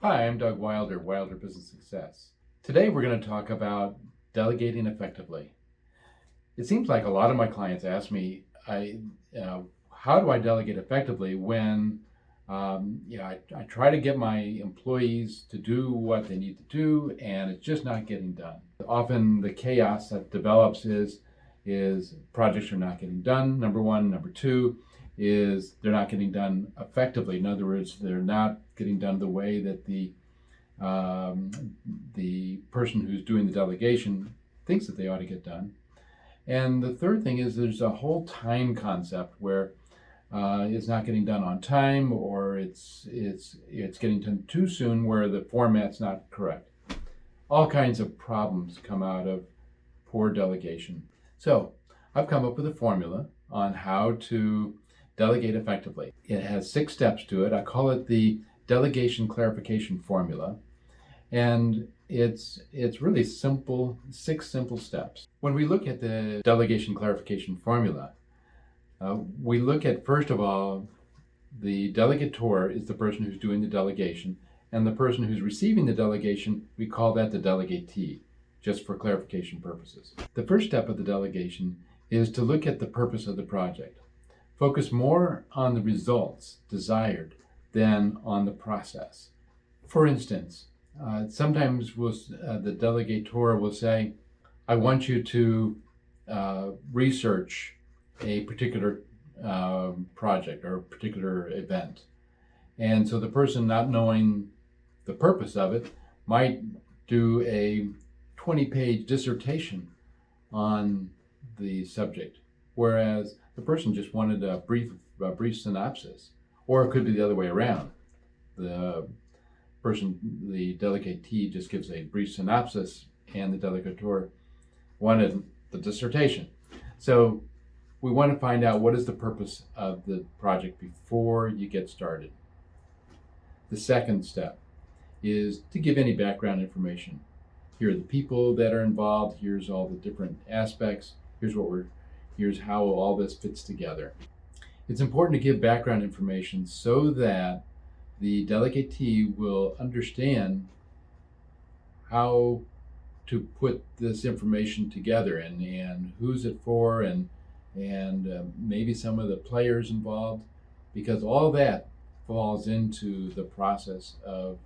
Hi, I'm Doug Wilder, Wilder Business Success. Today we're going to talk about delegating effectively. It seems like a lot of my clients ask me, how do I delegate effectively when I try to get my employees to do what they need to do and it's just not getting done. Often the chaos that develops is projects are not getting done, number one. Number two is they're not getting done effectively. In other words, they're not getting done the way that the person who's doing the delegation thinks that they ought to get done. And the third thing is there's a whole time concept where it's not getting done on time, or it's getting done too soon where the format's not correct. All kinds of problems come out of poor delegation. So I've come up with a formula on how to delegate effectively. It has 6 steps to it. I call it the Delegation Clarification Formula. And it's really simple, 6 simple steps. When we look at the Delegation Clarification Formula, we look at, first of all, the delegator is the person who's doing the delegation, and the person who's receiving the delegation, we call that the delegatee, just for clarification purposes. The first step of the delegation is to look at the purpose of the project. Focus more on the results desired than on the process. For instance, sometimes the delegator will say, I want you to research a particular project or a particular event. And so the person, not knowing the purpose of it, might do a 20-page dissertation on the subject, whereas the person just wanted a brief synopsis. Or it could be the other way around. The delegatee just gives a brief synopsis, and the delegator wanted the dissertation. So we want to find out what is the purpose of the project before you get started. The second step is to give any background information. Here are the people that are involved. Here's all the different aspects. Here's how all this fits together. It's important to give background information so that the delegatee will understand how to put this information together and who's it for and maybe some of the players involved, because all that falls into the process of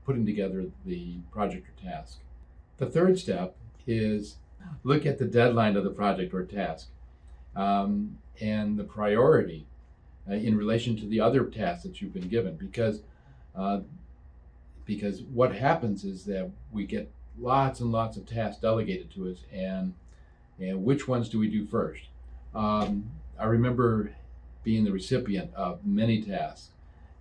putting together the project or task. The third step is look at the deadline of the project or task and the priority in relation to the other tasks that you've been given, because what happens is that we get lots and lots of tasks delegated to us, and which ones do we do first? I remember being the recipient of many tasks,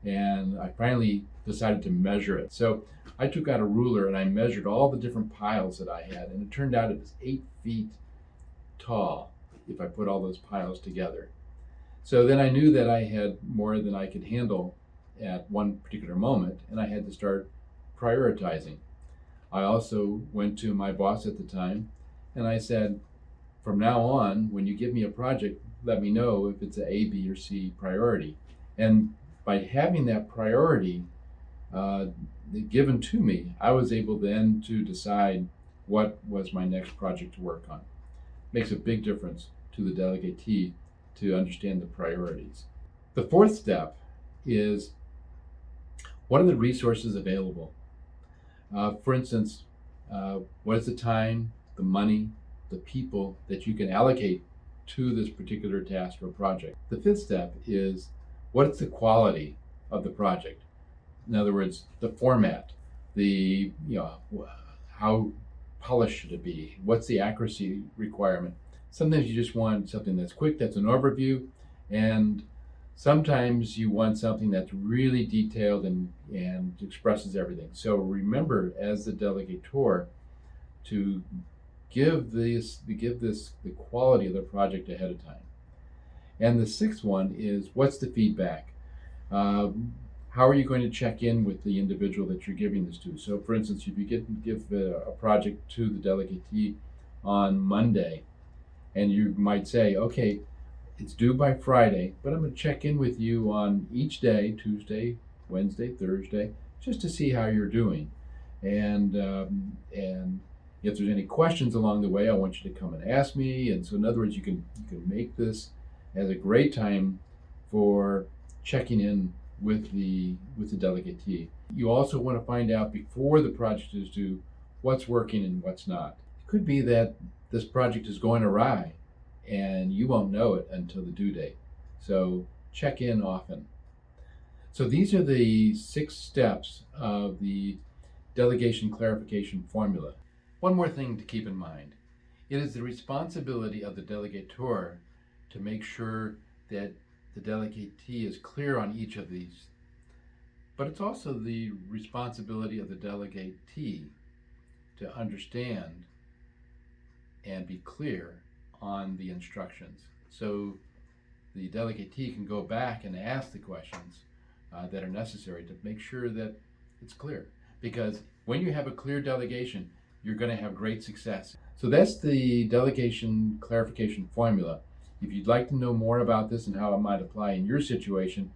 and I finally decided to measure it. So I took out a ruler and I measured all the different piles that I had, and it turned out it was 8 feet tall if I put all those piles together. So then I knew that I had more than I could handle at one particular moment, and I had to start prioritizing. I also went to my boss at the time and I said, from now on, when you give me a project, let me know if it's an A, B, or C priority. And by having that priority given to me, I was able then to decide what was my next project to work on. Makes a big difference to the delegatee to understand the priorities. The fourth step is, what are the resources available? For instance, what is the time, the money, the people that you can allocate to this particular task or project? The fifth step is, what is the quality of the project? In other words, the format, how polished should it be? What's the accuracy requirement? Sometimes you just want something that's quick, that's an overview, and sometimes you want something that's really detailed and expresses everything. So remember, as the delegator, to give the quality of the project ahead of time. And the sixth one is, what's the feedback? How are you going to check in with the individual that you're giving this to? So for instance, if you give a project to the delegatee on Monday, and you might say, okay, it's due by Friday, but I'm going to check in with you on each day, Tuesday, Wednesday, Thursday, just to see how you're doing. And if there's any questions along the way, I want you to come and ask me. And so, in other words, you can make this as a great time for checking in with the delegatee. You also want to find out before the project is due what's working and what's not. It could be that this project is going awry and you won't know it until the due date. So check in often. So these are the 6 steps of the Delegation Clarification Formula. One more thing to keep in mind. It is the responsibility of the delegator to make sure that the delegatee is clear on each of these. But it's also the responsibility of the delegatee to understand and be clear on the instructions. So the delegatee can go back and ask the questions that are necessary to make sure that it's clear. Because when you have a clear delegation, you're going to have great success. So that's the Delegation Clarification Formula. If you'd like to know more about this and how it might apply in your situation,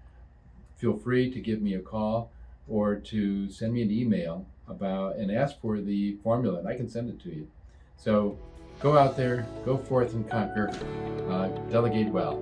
feel free to give me a call or to send me an email and ask for the formula, and I can send it to you. So go out there, go forth and conquer, delegate well.